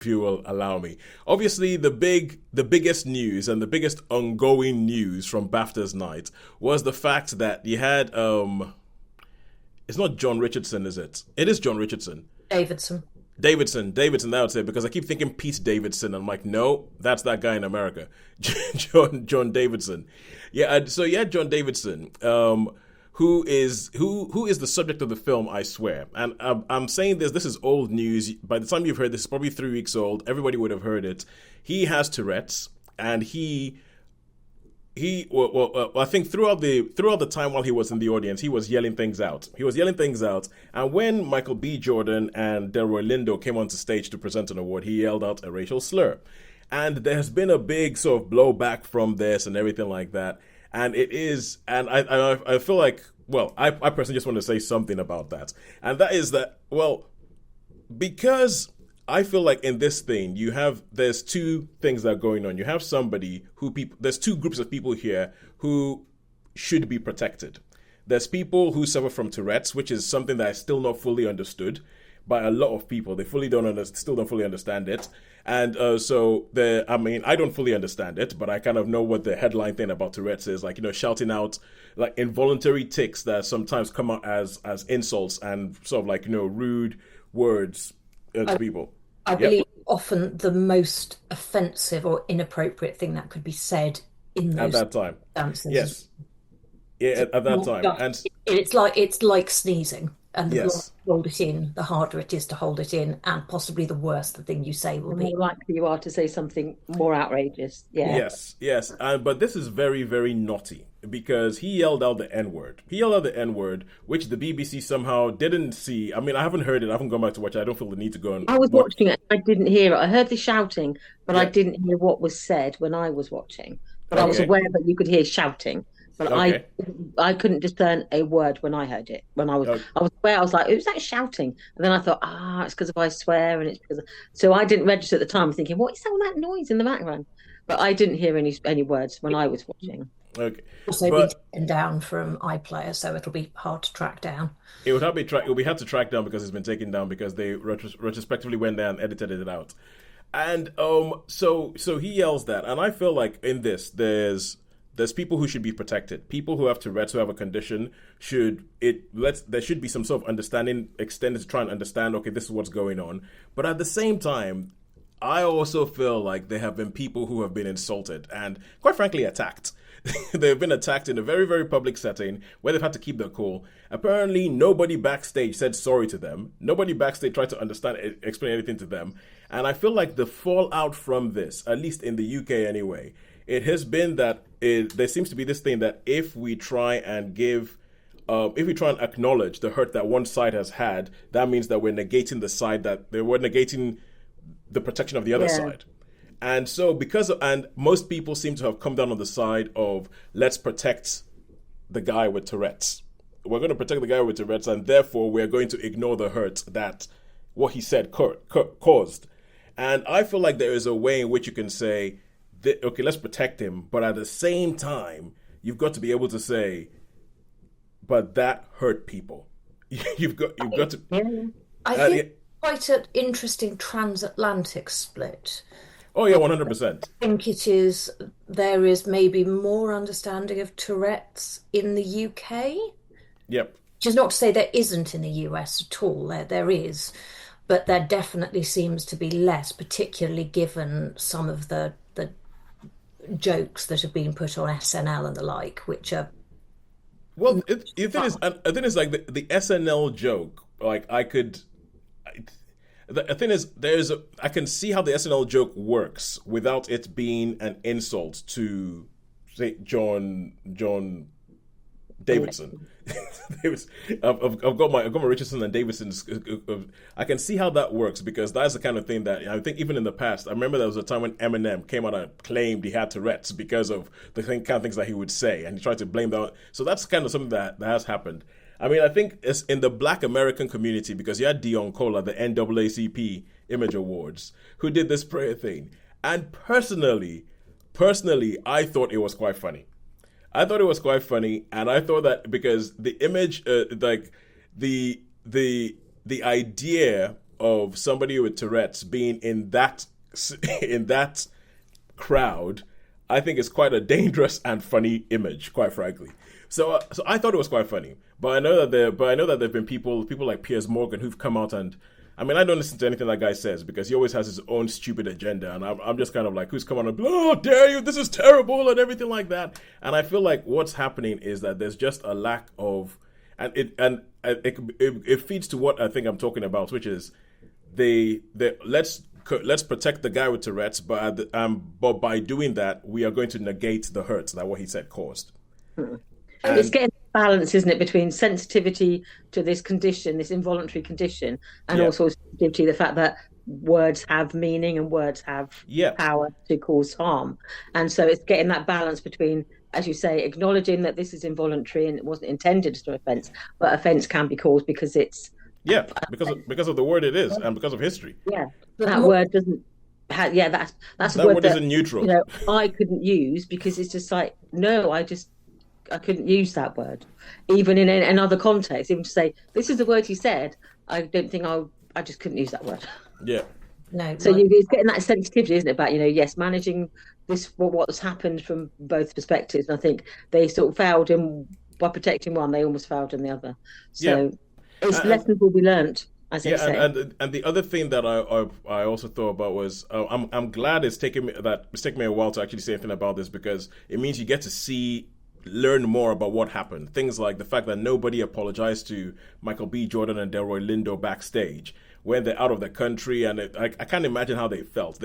if you will allow me. Obviously, the biggest news and the biggest ongoing news from BAFTAs night was the fact that you had it's not John Richardson, is it? It is John Richardson. Davidson. Davidson, that would say, because I keep thinking Pete Davidson. I'm like, no, that's that guy in America, John Davidson. Yeah, so yeah, John Davidson, who is the subject of the film, I swear. And I'm saying this. This is old news. By the time you've heard this, it's probably 3 weeks old. Everybody would have heard it. He has Tourette's, and I think throughout the time while he was in the audience, he was yelling things out. And when Michael B. Jordan and Delroy Lindo came onto stage to present an award, he yelled out a racial slur. And there's been a big sort of blowback from this and everything like that. And it is, and I feel like, well, I personally just want to say something about that. And that is that, well, because I feel like in this thing, there's two things that are going on. You have there's two groups of people here who should be protected. There's people who suffer from Tourette's, which is something that is still not fully understood by a lot of people. They still don't fully understand it. And I don't fully understand it, but I kind of know what the headline thing about Tourette's is, like, shouting out like involuntary tics that sometimes come out as insults and sort of like, rude words to people. I Yep. believe often the most offensive or inappropriate thing that could be said in At those that time. circumstances. Yes. Yeah, at that time. And It's like sneezing, and the longer yes. you hold it in, the harder it is to hold it in, and possibly the worse the thing you say will The be. more likely you are to say something more outrageous. Yeah. Yes. But this is very, very naughty because he yelled out the N word. Which the BBC somehow didn't see. I mean, I haven't heard it. I haven't gone back to watch it. I don't feel the need to go and I was watch. watching it. I didn't hear it. I heard the shouting, but I Yeah. didn't hear what was said when I was watching. But I was Okay. aware that you could hear shouting. But Okay. I couldn't discern a word when I heard it. Okay. I was aware, I was like, who's that shouting? And then I thought, it's because of I swear, and it's because so I didn't register at the time, thinking, what is all that noise in the background? But I didn't hear any words when I was watching. Okay. Also been But taken down from iPlayer, so it'll be hard to track down. it will be hard to track down because it's been taken down because they retrospectively went there and edited it out. And so he yells that, and I feel like in this there's people who should be protected. People who have Tourette's, who have a condition, there should be some sort of understanding extended to try and understand, okay, this is what's going on. But at the same time, I also feel like there have been people who have been insulted and, quite frankly, attacked. They've been attacked in a very, very public setting where they've had to keep their cool. Apparently, nobody backstage said sorry to them. Nobody backstage tried to explain anything to them. And I feel like the fallout from this, at least in the UK anyway, it has been that there seems to be this thing that if we try and acknowledge the hurt that one side has had, that means that we're negating we're negating the protection of the other side. And so and most people seem to have come down on the side of let's protect the guy with Tourette's. We're going to protect the guy with Tourette's, and therefore we're going to ignore the hurt that what he said caused. And I feel like there is a way in which you can say, okay, let's protect him, but at the same time, you've got to be able to say, but that hurt people. You've got to. Yeah. I think quite an interesting transatlantic split. Oh yeah, 100%. I think there is maybe more understanding of Tourette's in the UK, Yep. which is not to say there isn't in the US at all. There is, but there definitely seems to be less, particularly given some of the jokes that have been put on SNL and the like, which are Well, the thing is like the SNL joke. Like the thing is, I can see how the SNL joke works without it being an insult to, say, John Davidson. I've got my Richardson and Davidson's. I can see how that works because that's the kind of thing that I think even in the past. I remember there was a time when Eminem came out and claimed he had Tourette's because of the kind of things that he would say, and he tried to blame that. So that's kind of something that has happened. I mean, I think it's in the Black American community because you had Dion Cole at the NAACP Image Awards who did this prayer thing, and personally, I thought it was quite funny. And I thought that because the image, like the idea of somebody with Tourette's being in that crowd, I think is quite a dangerous and funny image, quite frankly. So I thought it was quite funny. But I know that there've been people like Piers Morgan who've come out and, I mean, I don't listen to anything that guy says because he always has his own stupid agenda, and I'm just kind of like, who's come on and, oh, dare you, this is terrible, and everything like that. And I feel like what's happening is that there's just a lack of, and it feeds to what I think I'm talking about, which is let's protect the guy with Tourette's, but by doing that, we are going to negate the hurt that what he said caused. It's getting balance, isn't it, between sensitivity to this condition, this involuntary condition, and also sensitivity to the fact that words have meaning and words have power to cause harm. And so it's getting that balance between, as you say, acknowledging that this is involuntary and it wasn't intended as an offence, but offence can be caused because it's because of the word it is and because of history. That word doesn't. That's that word isn't neutral. I couldn't use because it's just like, no, I couldn't use that word, even in another context. Even to say this is the word he said, I don't think I just couldn't use that word. Yeah. No. So it's getting that sensitivity, isn't it? About managing this what's happened from both perspectives. And I think they sort of failed by protecting one, they almost failed in the other. So it's lessons will be learnt. As I say. And the other thing that I also thought about was I'm glad it's taken me a while to actually say anything about this, because it means you get to learn more about what happened. Things like the fact that nobody apologized to Michael B. Jordan and Delroy Lindo backstage when they're out of the country, and I can't imagine how they felt.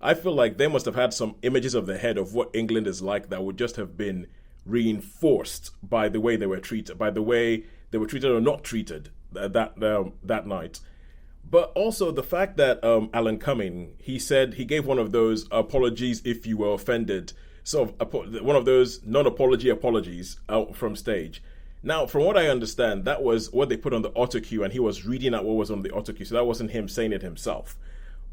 I feel like they must have had some images of the head of what England is like that would just have been reinforced by the way they were treated, or not treated that night. But also the fact that Alan Cumming, he said he gave one of those apologies if you were offended, sort of one of those non-apology apologies out from stage. Now, from what I understand, that was what they put on the auto cue, and he was reading out what was on the auto cue, so that wasn't him saying it himself.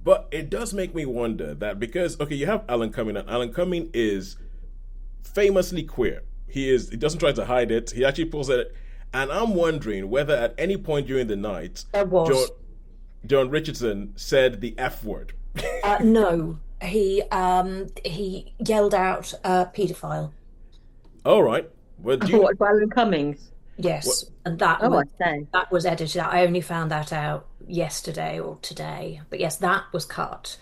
But it does make me wonder that because, you have Alan Cumming, and Alan Cumming is famously queer. He doesn't try to hide it. He actually pulls it. And I'm wondering whether at any point during the night, John Richardson said the F word. No. He yelled out paedophile. All right. What, Alan Cummings? Yes, and that was edited out. I only found that out yesterday or today. But yes, that was cut,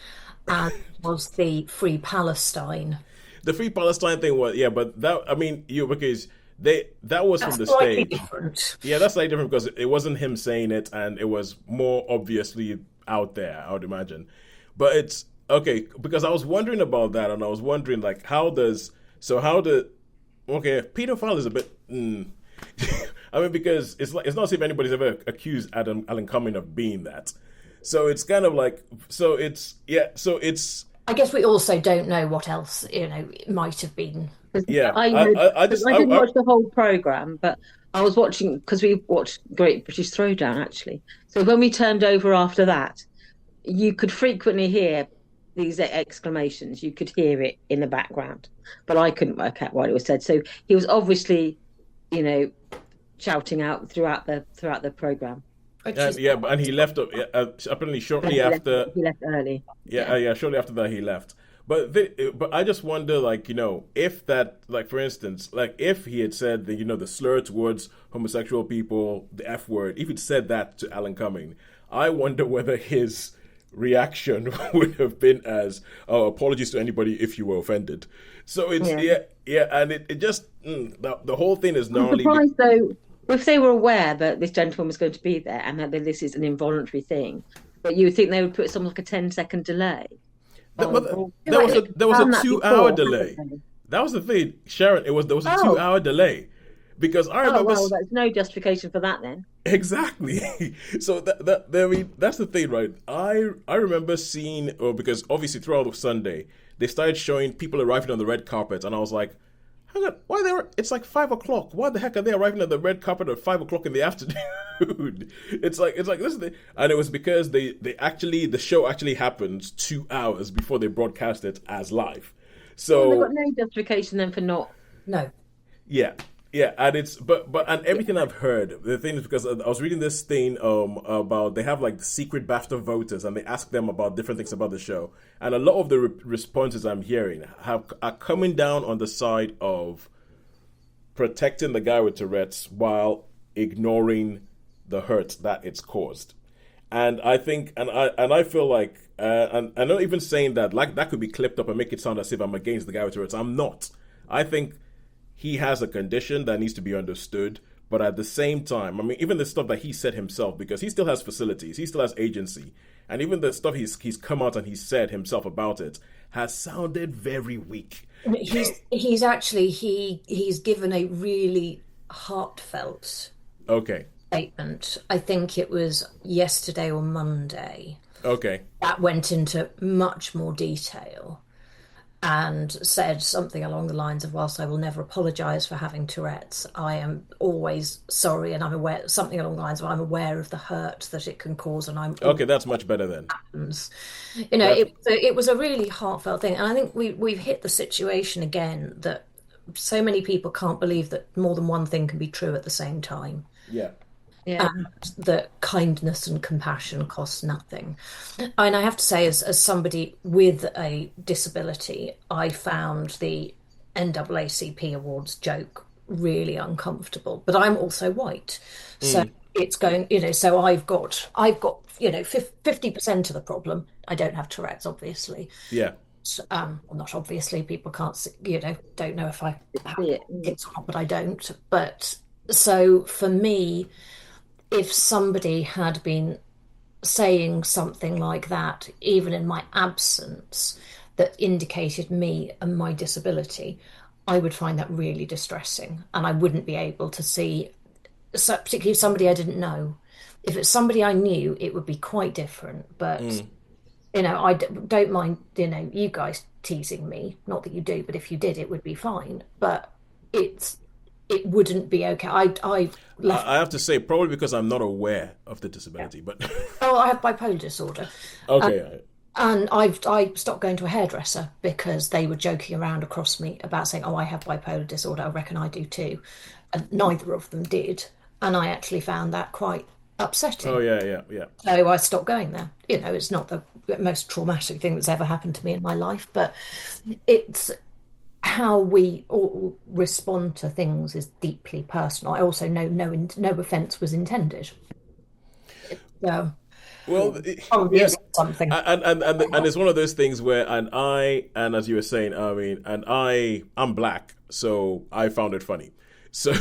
and was the Free Palestine. The Free Palestine thing was but that because that was from the slightly stage. Different. Yeah, that's slightly different because it wasn't him saying it, and it was more obviously out there, I would imagine. But it's okay, because I was wondering about that, and I was wondering pedophile is a bit because it's not as if anybody's ever accused Alan Cumming of being that. So it's kind of like I guess we also don't know what else it might have been. Yeah, I didn't watch the whole program, but I was watching because we watched Great British Throwdown actually. So when we turned over after that, you could frequently hear these exclamations. You could hear it in the background, but I couldn't work out what it was said. So he was obviously, shouting out throughout the program. And he left apparently shortly after. He left early. Shortly after that he left. But I just wonder, if that, for instance, if he had said the slur towards homosexual people, the F word, if he'd said that to Alan Cumming, I wonder whether his reaction would have been as, apologies to anybody if you were offended. So it's and it just the whole thing is not. I'm surprised though, if they were aware that this gentleman was going to be there and that this is an involuntary thing, but you would think they would put something like a 10-second delay. There was a 2-hour delay. That was the thing, Sharon. There was a 2-hour delay because I remember. Well, there's no justification for that then. Exactly. So that's the thing, right? I remember seeing, because obviously throughout the Sunday they started showing people arriving on the red carpet, and I was like, hang on, it's like 5:00. Why the heck are they arriving on the red carpet at 5:00 in the afternoon? It's like this is the, and it was because the show actually happened 2 hours before they broadcast it as live. So they've got no justification then for not. No. Yeah. Yeah, and it's and everything I've heard, the thing is because I was reading this thing about they have like secret BAFTA voters and they ask them about different things about the show, and a lot of the responses I'm hearing are coming down on the side of protecting the guy with Tourette's while ignoring the hurt that it's caused. And I think, and I feel like, and I'm not even saying that like that could be clipped up and make it sound as if I'm against the guy with Tourette's. I'm not. I think he has a condition that needs to be understood, but at the same time, I mean, even the stuff that he said himself, because he still has facilities, he still has agency, and even the stuff he's come out and he's said himself about it has sounded very weak. He's actually he's given a really heartfelt statement. I think it was yesterday or Monday. Okay. That went into much more detail and said something along the lines of, whilst I will never apologise for having Tourette's, I am always sorry, and I'm aware, something along the lines of, I'm aware of the hurt that it can cause, and I'm okay. That's much better then. Happens. You know, it was a really heartfelt thing, and I think we've hit the situation again that so many people can't believe that more than one thing can be true at the same time. Yeah. Yeah. And that kindness and compassion costs nothing. And I have to say, as somebody with a disability, I found the NAACP Awards joke really uncomfortable. But I'm also white, so it's going. You know, so I've got 50% of the problem. I don't have Tourette's, obviously. Yeah. Well, not obviously. People can't, don't know if I have it or not, but I don't. But so for me, if somebody had been saying something like that, even in my absence, that indicated me and my disability, I would find that really distressing. And I wouldn't be able to see, particularly somebody I didn't know. If it's somebody I knew, it would be quite different. But, I don't mind, you guys teasing me. Not that you do, but if you did, it would be fine. But it wouldn't be okay. I have to say, probably because I'm not aware of the disability, but I have bipolar disorder. Okay. And I stopped going to a hairdresser because they were joking around across me about saying, "Oh, I have bipolar disorder. I reckon I do too," and neither of them did. And I actually found that quite upsetting. Oh yeah. So I stopped going there. It's not the most traumatic thing that's ever happened to me in my life, but it's how we all respond to things is deeply personal. I also know no offence was intended. Well, yes, something, and it's one of those things where, and as you were saying, I mean, and I'm black, so I found it funny. So,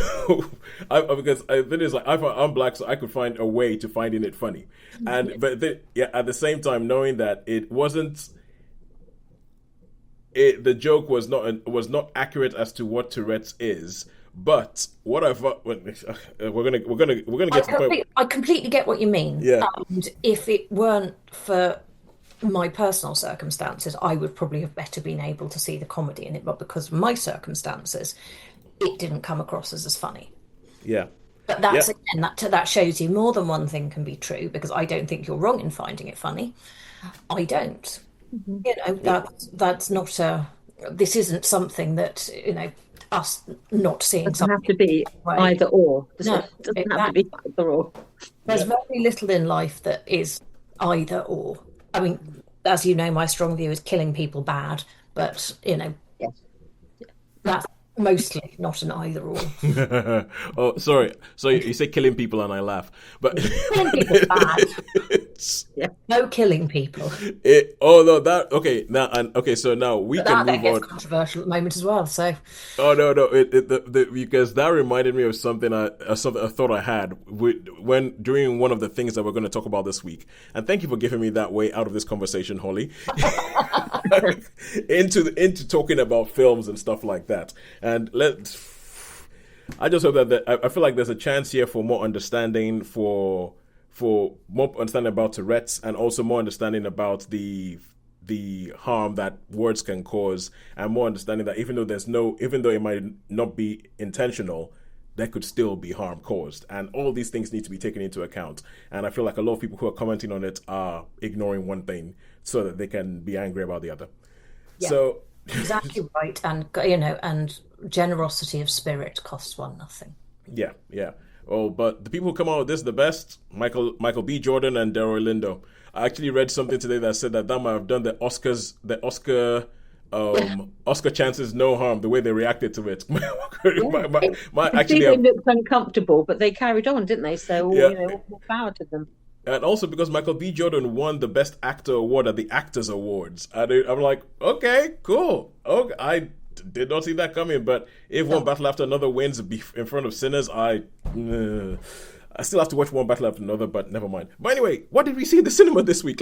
because it is like I'm black, so I could find a way to finding it funny, at the same time knowing that it wasn't. The joke was not accurate as to what Tourette's is, but what I thought we're gonna get to the point. I completely get what you mean. Yeah. And if it weren't for my personal circumstances, I would probably have better been able to see the comedy in it. But because of my circumstances, it didn't come across as funny. Yeah. But that's again, that shows you more than one thing can be true, because I don't think you're wrong in finding it funny. I don't. That's not this isn't something that us not seeing. It doesn't have to be either or. It doesn't have to be either or. There's very little in life that is either or. I mean, as you know, my strong view is killing people bad, but that's mostly not an either or. Oh, sorry. So you say killing people and I laugh, but killing people's bad. No killing people. So now we can move on. Controversial at the moment as well. So. Oh no! Because that reminded me of something I thought I had during one of the things that we're going to talk about this week. And thank you for giving me that way out of this conversation, Holly, into talking about films and stuff like that. And I just hope that I feel like there's a chance here for more understanding for more understanding about Tourette's, and also more understanding about the harm that words can cause, and more understanding that even though it might not be intentional, there could still be harm caused, and all these things need to be taken into account. And I feel like a lot of people who are commenting on it are ignoring one thing so that they can be angry about the other. Yeah. So Exactly right. And, you know, and generosity of spirit costs one nothing. Yeah, yeah. Oh, but the people who come out with this the best, Michael B. Jordan and Delroy Lindo. I actually read something today that said that might have done Oscar chances no harm the way they reacted to it. Actually, they looked uncomfortable, but they carried on, didn't they? So yeah. You know, more power to them. And also because Michael B. Jordan won the Best Actor award at the Actors Awards. I'm like, okay, cool. Okay, I did not see that coming. But if One Battle After Another wins in front of Sinners, I still have to watch One Battle After Another, but never mind. But anyway, what did we see in the cinema this week?